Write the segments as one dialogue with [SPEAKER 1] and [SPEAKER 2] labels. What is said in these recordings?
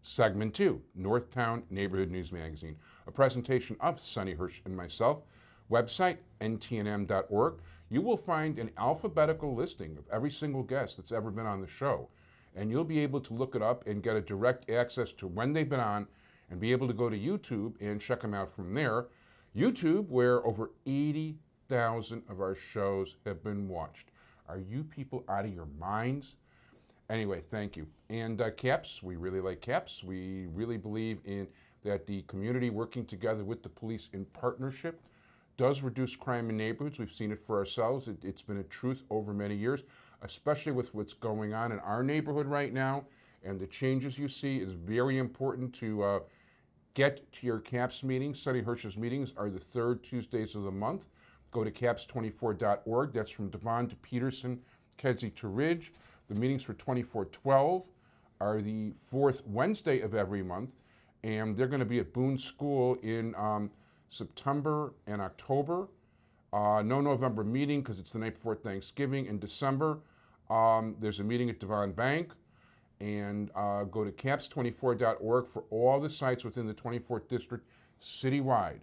[SPEAKER 1] Segment 2, Northtown Neighborhood News Magazine, a presentation of Sonny Hersh and myself. Website, ntnm.org. You will find an alphabetical listing of every single guest that's ever been on the show. And you'll be able to look it up and get a direct access to when they've been on and be able to go to YouTube and check them out from there. YouTube, where over 80,000 of our shows have been watched. Are you people out of your minds? Anyway, thank you. And CAPS, we really like CAPS. We really believe in that the community working together with the police in partnership does reduce crime in neighborhoods. We've seen it for ourselves. It's been a truth over many years, especially with what's going on in our neighborhood right now. And the changes you see is very important to get to your CAPS meetings. Sonny Hersh's meetings are the third Tuesdays of the month. Go to caps24.org. That's from Devon to Peterson, Kedzie to Ridge. The meetings for 2412 are the fourth Wednesday of every month. And they're going to be at Boone School in September and October. No November meeting because it's the night before Thanksgiving. In December, there's a meeting at Devon Bank. And go to caps24.org for all the sites within the 24th District citywide,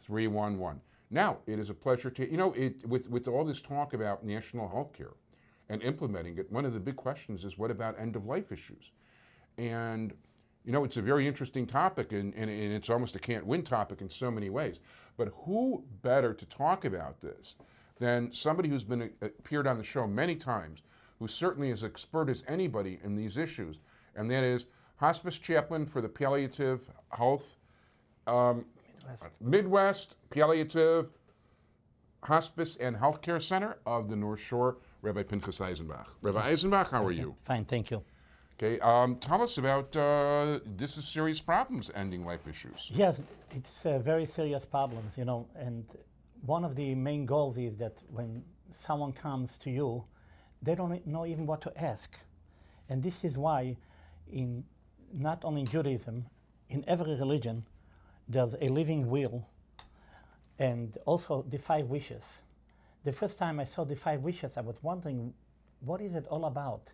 [SPEAKER 1] 311. Now, it is a pleasure to, with all this talk about national health care and implementing it, one of the big questions is what about end-of-life issues? And, it's a very interesting topic, and it's almost a can't-win topic in so many ways. But who better to talk about this than somebody who's appeared on the show many times, who certainly is expert as anybody in these issues, and that is Hospice Chaplain for the Palliative Health Midwest Palliative Hospice and Healthcare Center of the North Shore, Rabbi Pinchas Eisenbach. Rabbi Eisenbach, how are you?
[SPEAKER 2] Fine, thank you.
[SPEAKER 1] Okay, tell us about this is serious problems, ending life issues.
[SPEAKER 2] Yes, it's very serious problems, and one of the main goals is that when someone comes to you, they don't know even what to ask. And this is why not only in Judaism, in every religion, there's a living will and also the 5 wishes. The first time I saw the 5 wishes, I was wondering, what is it all about?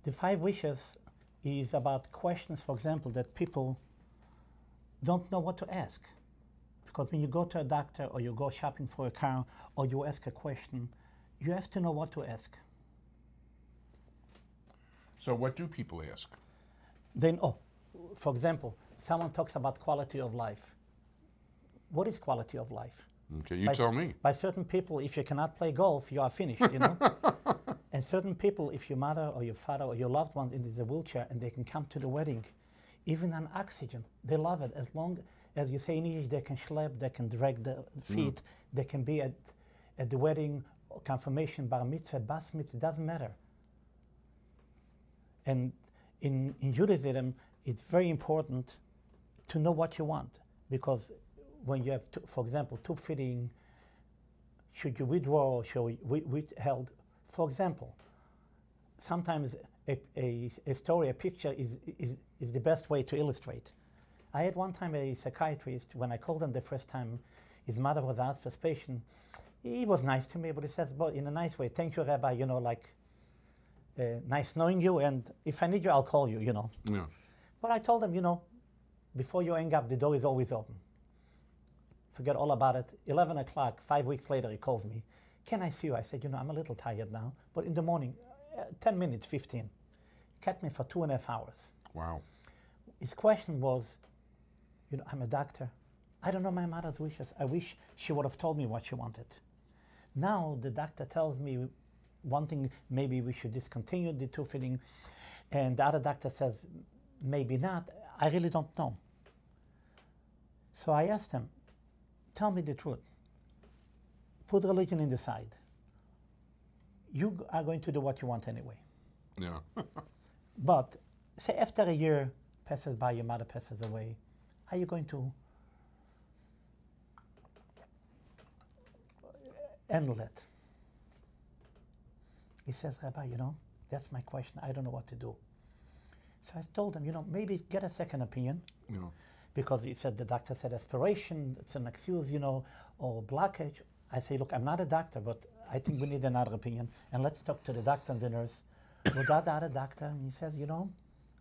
[SPEAKER 2] The 5 wishes is about questions, for example, that people don't know what to ask. Because when you go to a doctor or you go shopping for a car or you ask a question, you have to know what to ask.
[SPEAKER 1] So what do people ask?
[SPEAKER 2] Then, for example, someone talks about quality of life. What is quality of life?
[SPEAKER 1] Okay, you tell me.
[SPEAKER 2] By certain people, if you cannot play golf, you are finished, And certain people, if your mother or your father or your loved one is in a wheelchair and they can come to the wedding, even on oxygen, they love it. As long as you say in English, they can schlep, they can drag their feet, they can be at the wedding, confirmation, bar mitzvah, bas mitzvah, it doesn't matter. And in Judaism, it's very important to know what you want, because when you have, for example, tube feeding, should you withdraw or should you withheld? For example, sometimes a story, a picture is the best way to illustrate. I had one time a psychiatrist, when I called him the first time, his mother was a hospice patient. He was nice to me, but he says, but in a nice way, thank you, Rabbi, nice knowing you, and if I need you, I'll call you,
[SPEAKER 1] Yeah.
[SPEAKER 2] But I told him, before you hang up, the door is always open. Forget all about it. 11 o'clock, 5 weeks later, he calls me. Can I see you? I said, I'm a little tired now, but in the morning, 10 minutes, 15. Kept me for 2.5 hours.
[SPEAKER 1] Wow.
[SPEAKER 2] His question was, I'm a doctor. I don't know my mother's wishes. I wish she would have told me what she wanted. Now the doctor tells me one thing, maybe we should discontinue the tube feeding, and the other doctor says, maybe not. I really don't know. So I asked him, tell me the truth. Put religion in the side. You are going to do what you want anyway.
[SPEAKER 1] Yeah.
[SPEAKER 2] But say after a year passes by, your mother passes away, are you going to handle it? He says, Rabbi, that's my question. I don't know what to do. So I told him, maybe get a second opinion.
[SPEAKER 1] Yeah.
[SPEAKER 2] Because he said, the doctor said aspiration, it's an excuse, or blockage. I say, look, I'm not a doctor, but I think we need another opinion. And let's talk to the doctor and the nurse. We got the other doctor, and he says,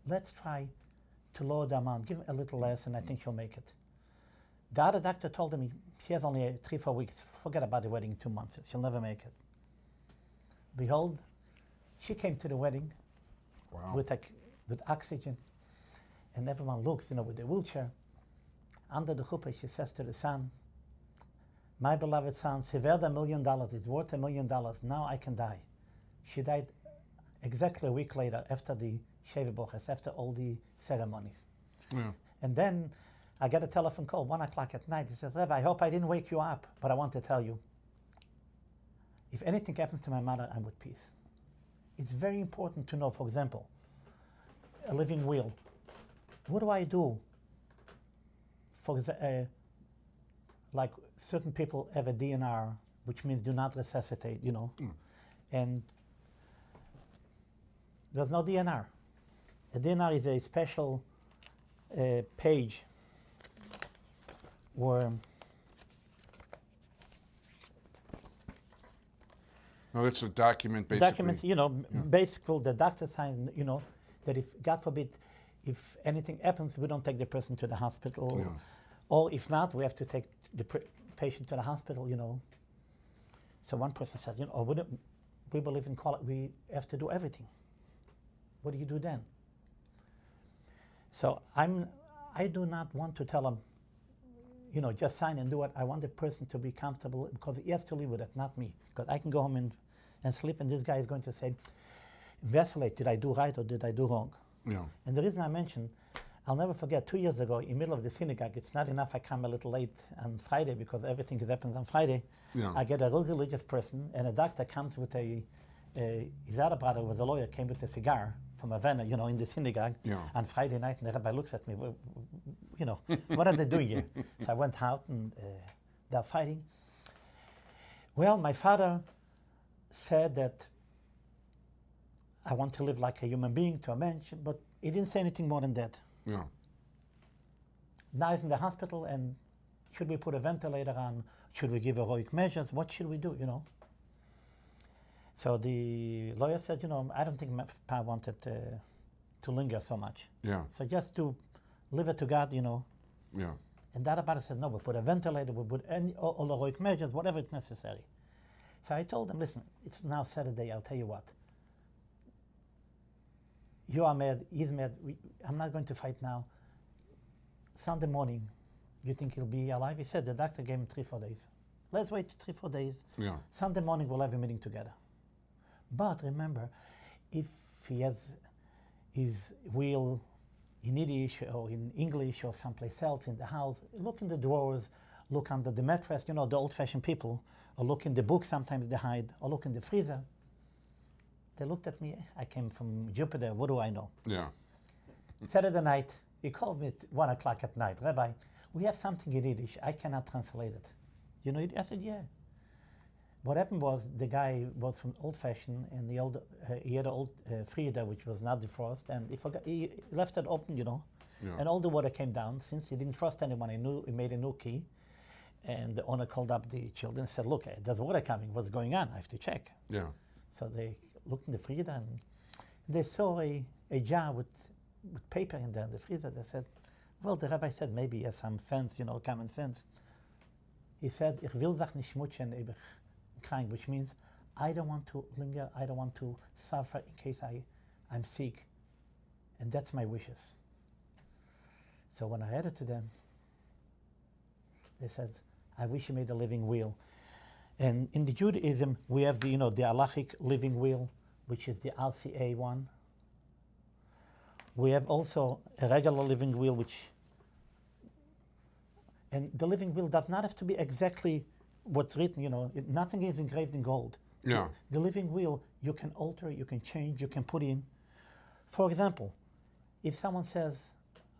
[SPEAKER 2] let's try to lower the amount. Give him a little less, and I think he'll make it. The other doctor told him he has only 3-4 weeks. Forget about the wedding in 2 months. She'll never make it. Behold, she came to the wedding with oxygen, and everyone looks, with the wheelchair. Under the chuppah, she says to the son, "My beloved son, it's worth $1 million. It's worth $1 million. Now I can die." She died exactly a week later, after the Sheva Boches, after all the ceremonies.
[SPEAKER 1] Yeah.
[SPEAKER 2] And then I get a telephone call, 1 o'clock at night. He says, "Rabbi, I hope I didn't wake you up, but I want to tell you, if anything happens to my mother, I'm with peace." It's very important to know, for example, a living will. What do I do? Like certain people have a DNR, which means do not resuscitate, and there's no DNR. A DNR is a special page where
[SPEAKER 1] No, it's a document, basically.
[SPEAKER 2] Basically the doctor signs, that if, God forbid, if anything happens, we don't take the person to the hospital.
[SPEAKER 1] Yeah.
[SPEAKER 2] Or if not, we have to take the patient to the hospital, So one person says, we believe in quality, we have to do everything. What do you do then? So I do not want to tell them, just sign and do it. I want the person to be comfortable, because he has to live with it, not me. Because I can go home and sleep, and this guy is going to say, vacillate, did I do right or did I do wrong?
[SPEAKER 1] Yeah.
[SPEAKER 2] And the reason I mentioned, I'll never forget, 2 years ago, in the middle of the synagogue, it's not enough I come a little late on Friday because everything happens on Friday.
[SPEAKER 1] Yeah.
[SPEAKER 2] I get a real religious person, and a doctor comes with his other brother was a lawyer, came with a cigar from Havana, in the synagogue on Friday night, and the rabbi looks at me, what are they doing here? So I went out, and they're fighting. Well, my father said that I want to live like a human being, to a bench, but he didn't say anything more than that.
[SPEAKER 1] Yeah.
[SPEAKER 2] Now he's in the hospital, and should we put a ventilator on? Should we give heroic measures? What should we do, So the lawyer said, I don't think my pa wanted to linger so much.
[SPEAKER 1] Yeah.
[SPEAKER 2] So just to leave it to God,
[SPEAKER 1] Yeah.
[SPEAKER 2] And the other brother said, no, we put a ventilator, we put all heroic measures, whatever is necessary. So I told him, listen, it's now Saturday, I'll tell you what. You are mad, he's mad, I'm not going to fight now. Sunday morning, you think he'll be alive? He said the doctor gave him 3-4 days. Let's wait 3-4 days.
[SPEAKER 1] Yeah.
[SPEAKER 2] Sunday morning, we'll have a meeting together. But remember, if he has his will in Yiddish or in English or someplace else in the house, look in the drawers, look under the mattress, the old-fashioned people, or look in the book, sometimes they hide, or look in the freezer. They looked at me, I came from Jupiter, what do I know?
[SPEAKER 1] Yeah.
[SPEAKER 2] Saturday night, he called me at 1 o'clock at night, Rabbi, we have something in Yiddish, I cannot translate it. I said, yeah. What happened was the guy was from old-fashioned, and he had an old freezer which was not defrosted, and he left it open,
[SPEAKER 1] Yeah.
[SPEAKER 2] and all the water came down. Since he didn't trust anyone, he made a new key, and the owner called up the children and said, look, there's water coming, what's going on? I have to check.
[SPEAKER 1] Yeah.
[SPEAKER 2] So they looked in the freezer, and they saw a jar with paper in there in the freezer. They said, well, the rabbi said maybe he has some sense, common sense. He said, ich will sich nicht mutschen, crying, which means I don't want to linger, I don't want to suffer in case I'm sick. And that's my wishes. So when I read it to them, they said, I wish you made a living will. And in the Judaism, we have the halachic living will, which is the RCA one. We have also a regular living will, and the living will does not have to be exactly what's written, nothing is engraved in gold.
[SPEAKER 1] Yeah.
[SPEAKER 2] The living will, you can alter, you can change, you can put in. For example, if someone says,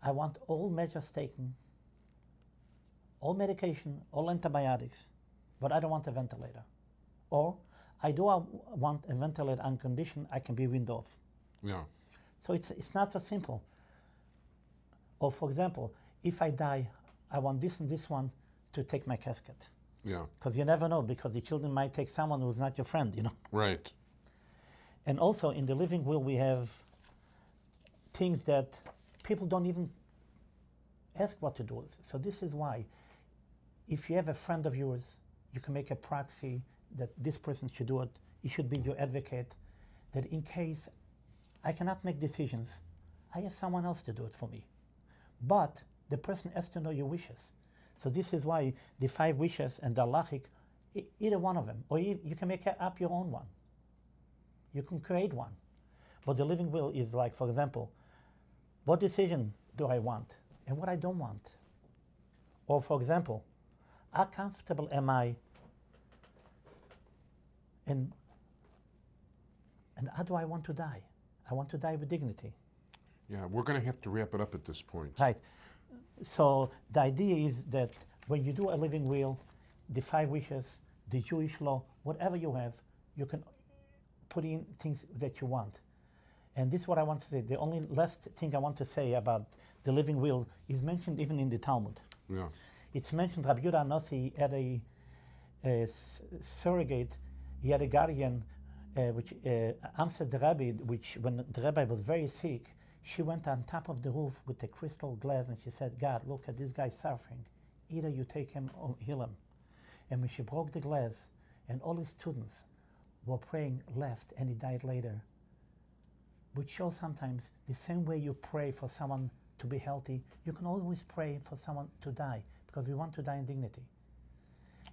[SPEAKER 2] I want all measures taken, all medication, all antibiotics, but I don't want a ventilator. Or, I want a ventilator on condition I can be weaned off.
[SPEAKER 1] Yeah.
[SPEAKER 2] So it's not so simple. Or for example, if I die, I want this and this one to take my casket.
[SPEAKER 1] Yeah.
[SPEAKER 2] Because you never know, because the children might take someone who's not your friend,
[SPEAKER 1] Right.
[SPEAKER 2] And also in the living will we have things that people don't even ask what to do. So this is why, if you have a friend of yours, you can make a proxy that this person should do it. He should be your advocate, that in case I cannot make decisions, I have someone else to do it for me. But the person has to know your wishes. So this is why the 5 wishes and the halachic, either one of them, or you can make up your own one. You can create one. But the living will is like, for example, what decision do I want and what I don't want? Or for example, how comfortable am I and how do I want to die? I want to die with dignity.
[SPEAKER 1] Yeah, we're going to have to wrap it up at this point.
[SPEAKER 2] Right. So the idea is that when you do a living will, the 5 wishes, the Jewish law, whatever you have, you can put in things that you want. And this is what I want to say. The only last thing I want to say about the living will is mentioned even in the Talmud.
[SPEAKER 1] Yeah.
[SPEAKER 2] It's mentioned Rabbi Yehuda Nossi had a surrogate, he had a guardian which answered the rabbi, which when the rabbi was very sick, she went on top of the roof with a crystal glass and she said, God, look at this guy suffering. Either you take him or heal him. And when she broke the glass and all his students were praying left and he died later, which shows sometimes the same way you pray for someone to be healthy, you can always pray for someone to die because we want to die in dignity.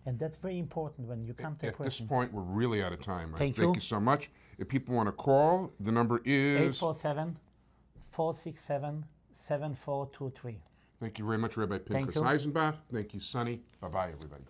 [SPEAKER 2] And that's very important when you come to a person.
[SPEAKER 1] At this point, we're really out of time. Right?
[SPEAKER 2] Thank
[SPEAKER 1] you so much. If people want to call, the number is
[SPEAKER 2] 847-467-7423.
[SPEAKER 1] Thank you very much, Rabbi Pinchas Eisenbach. Thank you, Sonny. Bye-bye, everybody.